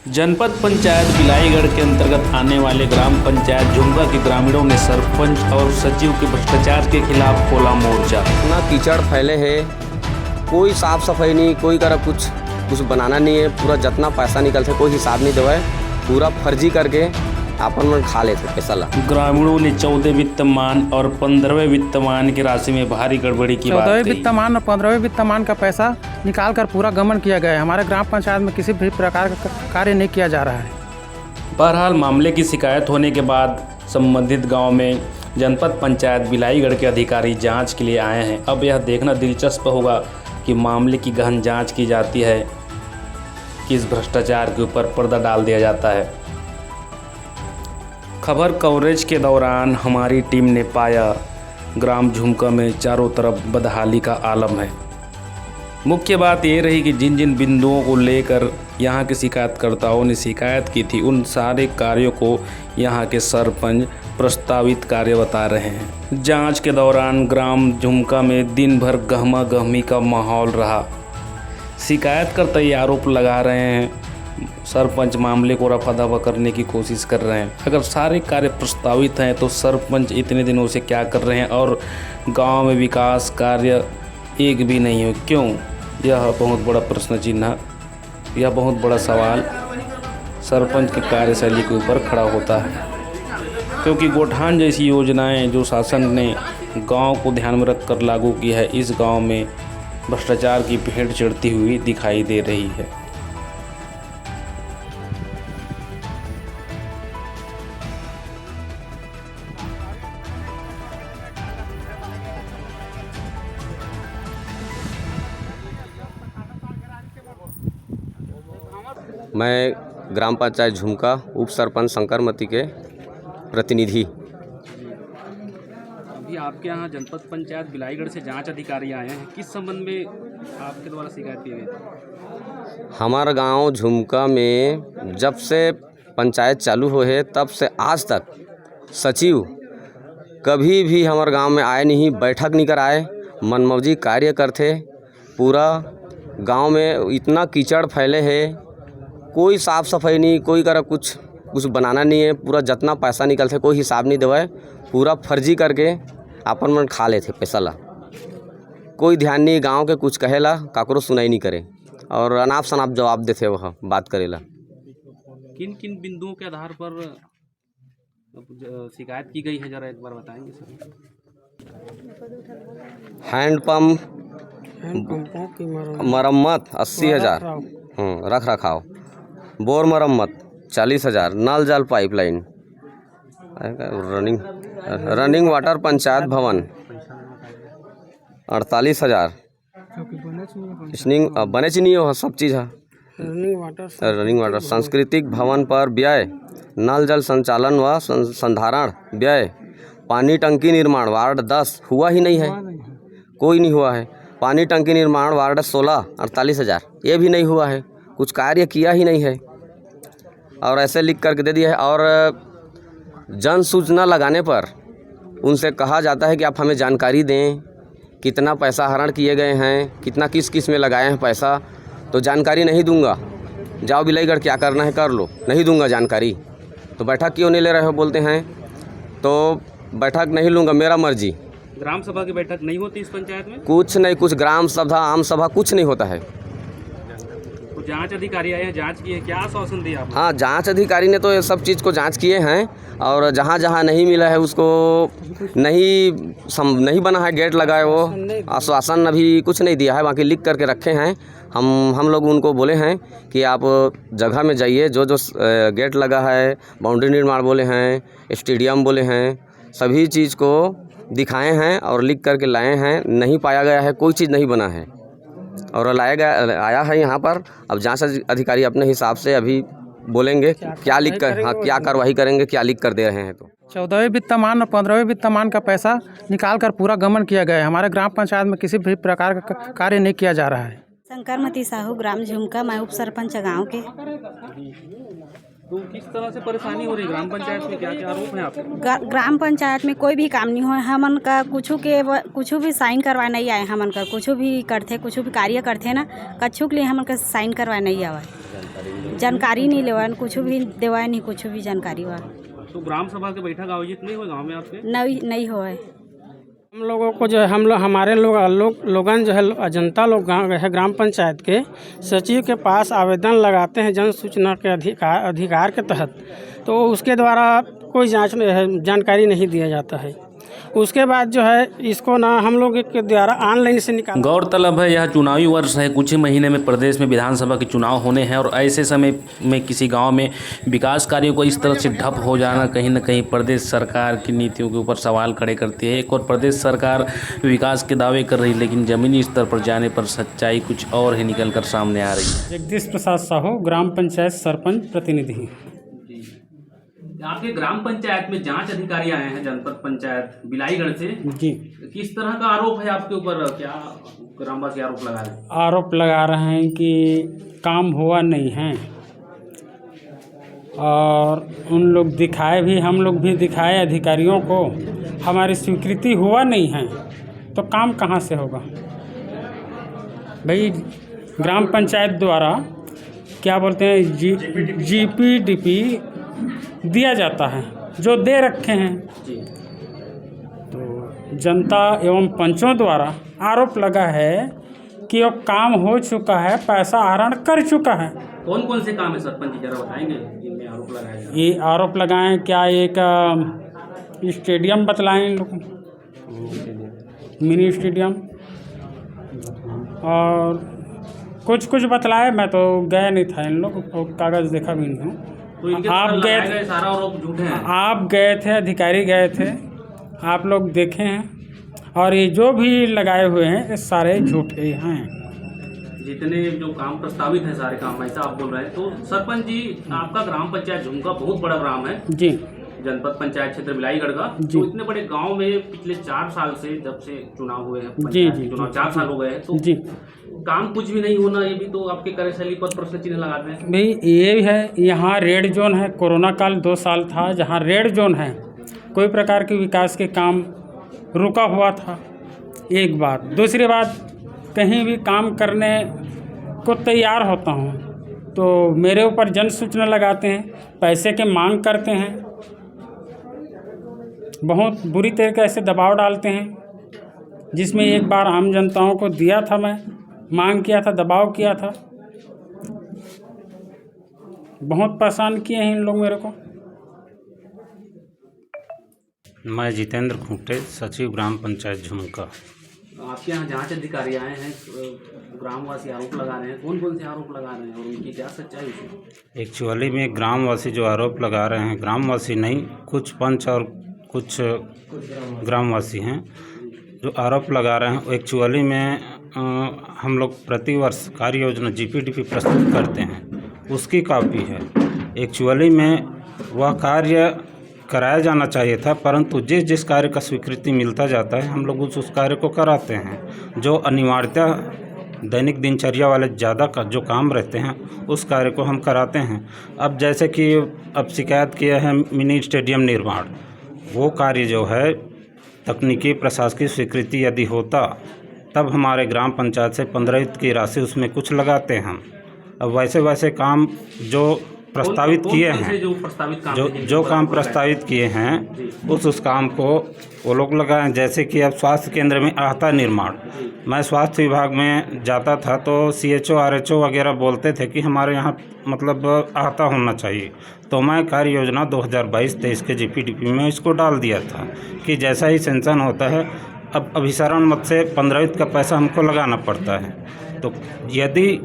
जनपद पंचायत बिलाईगढ़ के अंतर्गत आने वाले ग्राम पंचायत झुमका के ग्रामीणों ने सरपंच और सचिव के भ्रष्टाचार के खिलाफ खोला मोर्चा। इतना कीचड़ फैले है, कोई साफ सफाई नहीं, कोई कर कुछ बनाना नहीं है। पूरा जितना पैसा निकलते कोई हिसाब नहीं देवा है, पूरा फर्जी करके अपन मन खा लेते पैसा ला। ग्रामीणों ने 14वें वित्तमान और 15वें वित्तमान की राशि में भारी गड़बड़ी की बात कही। 14वें वित्तमान और 15वें वित्तमान का पैसा निकाल कर पूरा गमन किया गया है। हमारे ग्राम पंचायत में किसी भी प्रकार का कार्य नहीं किया जा रहा है। बहरहाल मामले की शिकायत होने के बाद संबंधित गांव में जनपद पंचायत बिलाईगढ़ के अधिकारी जांच के लिए आए हैं। अब यह देखना दिलचस्प होगा कि मामले की गहन जांच की जाती है कि इस भ्रष्टाचार के ऊपर पर्दा डाल दिया जाता है। खबर कवरेज के दौरान हमारी टीम ने पाया ग्राम झुमका में चारों तरफ बदहाली का आलम है। मुख्य बात ये रही कि जिन जिन बिंदुओं को लेकर यहाँ के शिकायतकर्ताओं ने शिकायत की थी, उन सारे कार्यों को यहाँ के सरपंच प्रस्तावित कार्य बता रहे हैं। जांच के दौरान ग्राम झुमका में दिन भर गहमा गहमी का माहौल रहा। शिकायतकर्ता ये आरोप लगा रहे हैं, सरपंच मामले को रफा दफा करने की कोशिश कर रहे हैं। अगर सारे कार्य प्रस्तावित हैं तो सरपंच इतने दिनों से क्या कर रहे हैं और गांव में विकास कार्य एक भी नहीं हो, क्यों? यह बहुत बड़ा प्रश्न चिन्ह, यह बहुत बड़ा सवाल सरपंच की कार्यशैली के ऊपर खड़ा होता है, क्योंकि गोठान जैसी योजनाएं जो शासन ने गांव को ध्यान में रखकर लागू की है, इस गांव में भ्रष्टाचार की भेंट चढ़ती हुई दिखाई दे रही है। मैं ग्राम पंचायत झुमका उप सरपंच शंकर मती के प्रतिनिधि। अभी आपके यहाँ जनपद पंचायत बिलाईगढ़ से जांच अधिकारी आए हैं, किस संबंध में आपके द्वारा शिकायत की गई? हमारा गांव झुमका में जब से पंचायत चालू हो है तब से आज तक सचिव कभी भी हमारे गांव में आए नहीं, बैठक नहीं कराए, मनमौजी कार्य करते। पूरा गांव में इतना कीचड़ फैले है, कोई साफ सफाई नहीं, कोई कर कुछ बनाना नहीं है। पूरा जितना पैसा निकलते कोई हिसाब नहीं देवा है, पूरा फर्जी करके अपन मन खा लेते पैसा ला। कोई ध्यान नहीं, गांव के कुछ कहेला काकरो सुनाई नहीं करे और अनाप शनाप जवाब देते वह बात करेला। किन किन बिंदुओं के आधार पर शिकायत की गई है, जरा एक बार बताएंगे सर? हैंडपम्प मरम्मत 80,000, रख रखाव, बोर मरम्मत 40,000, नल जल पाइपलाइन, रनिंग वाटर पंचायत भवन 48,000, बने नहीं हो सब चीज़ है। रनिंग वाटर सांस्कृतिक भवन पर व्यय, नल जल संचालन व संधारण व्यय, पानी टंकी निर्माण वार्ड 10 हुआ ही नहीं है, कोई नहीं हुआ है। पानी टंकी निर्माण वार्ड 16 48,000, ये भी नहीं हुआ है, कुछ कार्य किया ही नहीं है और ऐसे लिख करके दे दिया है। और जन सूचना लगाने पर उनसे कहा जाता है कि आप हमें जानकारी दें, कितना पैसा हरण किए गए हैं, कितना किस किस में लगाए हैं पैसा। तो जानकारी नहीं दूंगा, जाओ बिलाईगढ़ क्या करना है कर लो, नहीं दूंगा जानकारी। तो बैठक क्यों नहीं ले रहे हो बोलते हैं, तो बैठक नहीं लूँगा, मेरा मर्जी। ग्राम सभा की बैठक नहीं होती इस पंचायत में? कुछ नहीं, कुछ ग्राम सभा आम सभा कुछ नहीं होता है। तो जांच अधिकारी आए हैं, जांच की है, क्या आश्वासन दिया आपने? हाँ, जांच अधिकारी ने तो ये सब चीज़ को जांच किए हैं और जहाँ जहाँ नहीं मिला है उसको नहीं बना है, गेट लगाए, वो आश्वासन अभी कुछ नहीं दिया है, बाकी लिख करके रखे हैं। हम लोग उनको बोले हैं कि आप जगह में जाइए, जो गेट लगा है, बाउंड्री निर्माण बोले हैं, स्टेडियम बोले हैं, सभी चीज़ को दिखाए हैं और लिख करके लाए हैं। नहीं पाया गया है, कोई चीज़ नहीं बना है और आया है यहाँ पर। अब जांच अधिकारी अपने हिसाब से अभी बोलेंगे क्या लिख कर, हाँ क्या कार्रवाई करेंगे, क्या लिख कर दे रहे हैं। तो 14वें वित्तमान और 15वें वित्तमान का पैसा निकाल कर पूरा गमन किया गया है। हमारे ग्राम पंचायत में किसी भी प्रकार का कार्य नहीं किया जा रहा है। शंकरमती साहू, ग्राम झुमका, मैं उप सरपंच गाँव के। तो किस तरह से परेशानी हो रही है ग्राम पंचायत में, क्या क्या आरोप है आपके? ग्राम पंचायत में कोई भी काम नहीं हुआ, हमन का कुछ भी साइन करवाए नहीं आए। हमन का कुछ भी करते, कुछ भी कार्य करते ना, कछु के लिए हमन का साइन करवाए नहीं आवा। जानकारी नहीं लेवान, कुछ भी देवाए नहीं, कुछ भी जानकारी हुआ तो ग्राम सभा के बैठक आयोजित नहीं हुए गांव में आपके? नहीं हुआ है। हम लोगों को जो है हमारे लोगन जो है जनता लोग ग्राम पंचायत के सचिव के पास आवेदन लगाते हैं जन सूचना के अधिकार के तहत, तो उसके द्वारा कोई जानकारी नहीं दिया जाता है। उसके बाद जो है इसको ना हम लोग के द्वारा ऑनलाइन से निकाल। गौरतलब है यह चुनावी वर्ष है, कुछ ही महीने में प्रदेश में विधानसभा के चुनाव होने हैं और ऐसे समय में किसी गांव में विकास कार्यों को इस तरह से ठप हो जाना कहीं न कहीं प्रदेश सरकार की नीतियों के ऊपर सवाल खड़े करती है। एक और प्रदेश सरकार विकास के दावे कर रही, लेकिन ज़मीनी स्तर पर जाने पर सच्चाई कुछ और ही निकल कर सामने आ रही है। जगदीश प्रसाद साहू, ग्राम पंचायत सरपंच प्रतिनिधि। आपके ग्राम पंचायत में जांच अधिकारी आए हैं जनपद पंचायत बिलाईगढ़ से जी, किस तरह का आरोप है आपके ऊपर? क्या ग्रामवासी आरोप लगा रहे हैं? आरोप लगा रहे हैं कि काम हुआ नहीं है और उन लोग दिखाए भी, हम लोग भी दिखाए अधिकारियों को, हमारी स्वीकृति हुआ नहीं है तो काम कहाँ से होगा भाई। ग्राम पंचायत द्वारा क्या बोलते हैं जीपीडीपी दिया जाता है जो दे रखे हैं, तो जनता एवं पंचों द्वारा आरोप लगा है कि वो काम हो चुका है, पैसा आहरण कर चुका है। कौन कौन से काम है सरपंच जी, जरा बताएंगे जिनमें आरोप लगाए हैं? ये आरोप लगाएं क्या, एक स्टेडियम बतलाएं इन लोग, मिनी स्टेडियम, और कुछ बतलाए। मैं तो गया नहीं था, इन लोग कागज़ देखा भी नहीं हूँ। तो इनके आप गए थे, सारा आरोप झूठे हैं? आप गए थे, अधिकारी गए थे, आप लोग देखे हैं, और ये जो भी लगाए हुए हैं ये सारे झूठे हैं। जितने जो काम प्रस्तावित है सारे काम, ऐसा आप बोल रहे हैं। तो सरपंच जी, आपका ग्राम पंचायत झुमका बहुत बड़ा ग्राम है जी, जनपद पंचायत क्षेत्र बिलाईगढ़ का। तो इतने बड़े गांव में पिछले 4 साल से जब से चुनाव हुए हैं, चुनाव 4 साल हो गए हैं, तो जी काम कुछ भी नहीं होना, ये भी तो आपके कार्यशैली पर प्रश्न चिन्ह लगाते हैं भाई। ये है, यहाँ रेड जोन है, कोरोना काल 2 साल था जहाँ रेड जोन है, कोई प्रकार के विकास के काम रुका हुआ था। एक बात, दूसरी बात, कहीं भी काम करने को तैयार होता हूँ तो मेरे ऊपर जन सूचना लगाते हैं, पैसे के मांग करते हैं, बहुत बुरी तरीके से दबाव डालते हैं, जिसमें एक बार आम जनताओं को दिया था, मैं मांग किया था, दबाव किया था, बहुत परेशान किए हैं इन लोग मेरे को। मैं जितेंद्र खूंटे, सचिव ग्राम पंचायत झुमका। आपके यहाँ जांच अधिकारी आए हैं, ग्रामवासी आरोप लगा रहे हैं, कौन कौन से आरोप लगा रहे हैं और उनकी क्या सच्चाई है? एक्चुअली में ग्रामवासी जो आरोप लगा रहे हैं, ग्रामवासी नहीं, कुछ पंच और कुछ ग्रामवासी हैं जो आरोप लगा रहे हैं। एक्चुअली में हम लोग प्रतिवर्ष कार्य योजना जीपीडीपी प्रस्तुत करते हैं, उसकी कॉपी है। एक्चुअली में वह कार्य कराया जाना चाहिए था, परंतु जिस कार्य का स्वीकृति मिलता जाता है हम लोग उस कार्य को कराते हैं। जो अनिवार्यता दैनिक दिनचर्या वाले ज़्यादा का जो काम रहते हैं उस कार्य को हम कराते हैं। अब जैसे कि अब शिकायत किया है मिनी स्टेडियम निर्माण, वो कार्य जो है तकनीकी प्रशासकीय स्वीकृति यदि होता तब हमारे ग्राम पंचायत से 15 की राशि उसमें कुछ लगाते हैं हम। अब वैसे काम जो प्रस्तावित किए हैं, जो काम प्रस्तावित किए हैं उस काम को वो लोग लगाएं। जैसे कि अब स्वास्थ्य केंद्र में आहता निर्माण, मैं स्वास्थ्य विभाग में जाता था तो CHO RHO वगैरह बोलते थे कि हमारे यहाँ मतलब आहता होना चाहिए, तो मैं कार्य योजना 2022-23 के जीपीडीपी में इसको डाल दिया था कि जैसा ही सेंसन होता है अब अभिसरण मत से 15 का पैसा हमको लगाना पड़ता है, तो यदि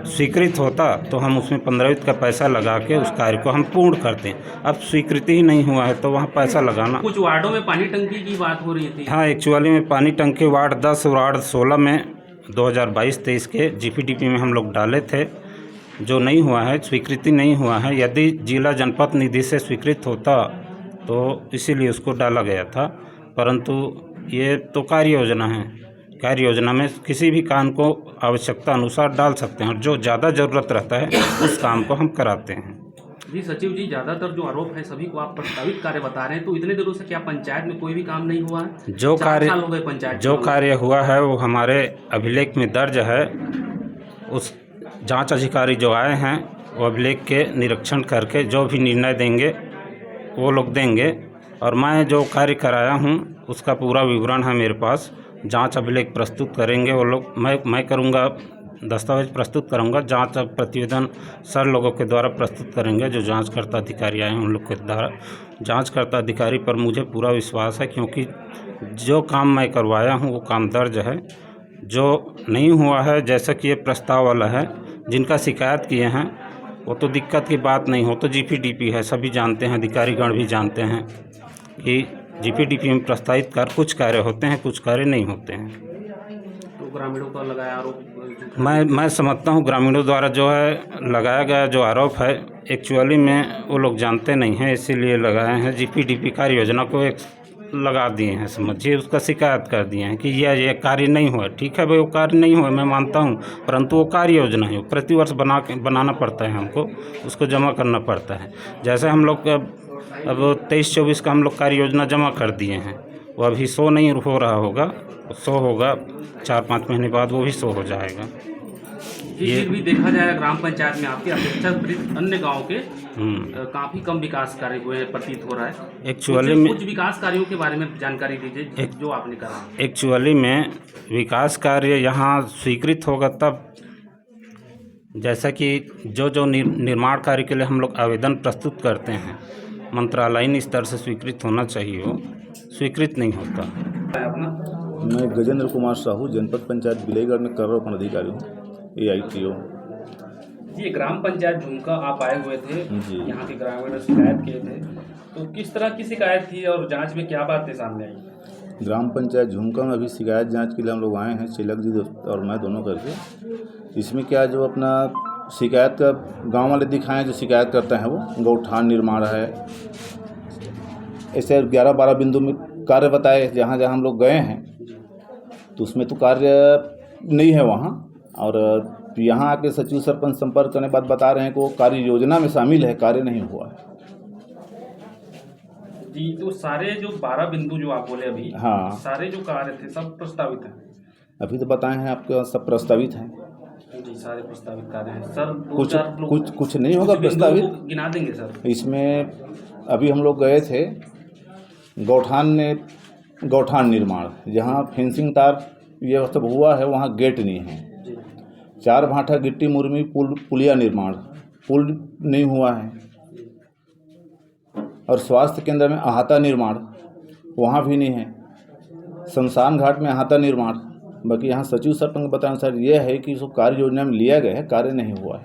स्वीकृत होता तो हम उसमें 15 का पैसा लगा के उस कार्य को हम पूर्ण करते हैं। अब स्वीकृति ही नहीं हुआ है तो वहाँ पैसा लगाना। कुछ वार्डों में पानी टंकी की बात हो रही थी। हाँ, एक्चुअली में पानी टंकी वार्ड 10 और वार्ड 16 में 2022-23 के जीपीडीपी में हम लोग डाले थे, जो नहीं हुआ है, स्वीकृति नहीं हुआ है। यदि जिला जनपद निधि से स्वीकृत होता तो इसीलिए उसको डाला गया था, परंतु ये तो कार्य योजना है, कार्य योजना में किसी भी काम को आवश्यकता अनुसार डाल सकते हैं और जो ज़्यादा ज़रूरत रहता है उस काम को हम कराते हैं। जी सचिव जी, ज़्यादातर जो आरोप है सभी को आप प्रस्तावित कार्य बता रहे हैं, तो इतने दिनों से क्या पंचायत में कोई भी काम नहीं हुआ है? जो कार्य हुआ है वो हमारे अभिलेख में दर्ज है। उस जांच अधिकारी जो आए हैं वो अभिलेख के निरीक्षण करके जो भी निर्णय देंगे वो लोग देंगे। और मैं जो कार्य कराया हूँ उसका पूरा विवरण है मेरे पास। जांच अभिलेख प्रस्तुत करेंगे वो लोग, मैं करूँगा, दस्तावेज प्रस्तुत करूँगा। जांच प्रतिवेदन सर लोगों के द्वारा प्रस्तुत करेंगे, जो जांचकर्ता अधिकारी आए हैं उन लोग के द्वारा। जांचकर्ता अधिकारी पर मुझे पूरा विश्वास है, क्योंकि जो काम मैं करवाया हूँ वो काम दर्ज है। जो नहीं हुआ है, जैसा कि ये प्रस्ताव वाला है, जिनका शिकायत किए हैं वो तो दिक्कत की बात नहीं हो, तो जीपीडीपी है, सभी जानते हैं, अधिकारीगण भी जानते हैं कि जीपीडीपी में प्रस्तावित कार्य कुछ कार्य होते हैं, कुछ कार्य नहीं होते हैं। तो ग्रामीणों का लगाया आरोप मैं समझता हूँ ग्रामीणों द्वारा जो है लगाया गया जो आरोप है, एक्चुअली में वो लोग जानते नहीं हैं, इसीलिए लगाए हैं। जीपीडीपी कार्य योजना को एक लगा दिए हैं, समझिए, उसका शिकायत कर दिए हैं कि ये कार्य नहीं हुआ। ठीक है भाई, वो कार्य नहीं हुआ मैं मानता हूँ, परंतु वो कार्य योजना है, प्रति वर्ष बनाना पड़ता है हमको, उसको जमा करना पड़ता है। जैसे हम लोग अब 23-24 का हम लोग कार्य योजना जमा कर दिए हैं, वो अभी शो नहीं हो रहा होगा, शो होगा 4-5 महीने बाद, वो भी शो हो जाएगा। ये भी देखा जाए ग्राम पंचायत में आपके अपेक्षाकृत अन्य गांव के काफ़ी कम विकास कार्य हुए प्रतीत हो रहा है। एक्चुअली में कुछ विकास कार्यों के बारे में जानकारी दीजिए जो आपने करा। एक्चुअली में विकास कार्य यहाँ स्वीकृत होगा तब, जैसा कि जो निर्माण कार्य के लिए हम लोग आवेदन प्रस्तुत करते हैं, मंत्रालयीन स्तर से स्वीकृत होना चाहिए, वो स्वीकृत नहीं होता। मैं गजेंद्र कुमार साहू, जनपद पंचायत बिलेगढ़ में कार्यरत अधिकारी हूँ, AITO। ये ग्राम पंचायत झुमका आप आए हुए थे, यहाँ के ग्रामीण शिकायत किए थे, तो किस तरह की शिकायत थी और जांच में क्या बातें सामने आई? ग्राम पंचायत झुमका में अभी शिकायत जांच के लिए हम लोग आए हैं, चिलक जी और मैं दोनों करके। इसमें क्या जो अपना शिकायत का गांव वाले दिखाएं, जो शिकायत करते हैं वो गौठान निर्माण है, ऐसे 11-12 बिंदु में कार्य बताए। जहाँ जहाँ हम लोग गए हैं तो उसमें तो कार्य नहीं है वहाँ, और यहाँ आके सचिव सरपंच संपर्क करने के बाद बता रहे हैं कि वो कार्य योजना में शामिल है, कार्य नहीं हुआ है। जी, तो सारे जो 12 बिंदु जो आप बोले अभी, हाँ, सारे जो कार्य थे सब प्रस्तावित हैं? अभी तो बताए हैं आपके, सब प्रस्तावित हैं जी, सारे प्रस्तावित कार्य हैं सर। कुछ नहीं होगा प्रस्तावित, गिना देंगे सर? इसमें अभी हम लोग गए थे गौठान निर्माण, जहाँ फेंसिंग तार ये सब हुआ है, वहाँ गेट नहीं है। 4 भाटा गिट्टी मुरमी पुलिया निर्माण, पुल नहीं हुआ है। और स्वास्थ्य केंद्र में अहाता निर्माण, वहाँ भी नहीं है। शमशान घाट में अहाता निर्माण, बाकी यहाँ सचिव सरपंच बताया सर ये है कि इसको कार्य योजना में लिया गया है, कार्य नहीं हुआ है।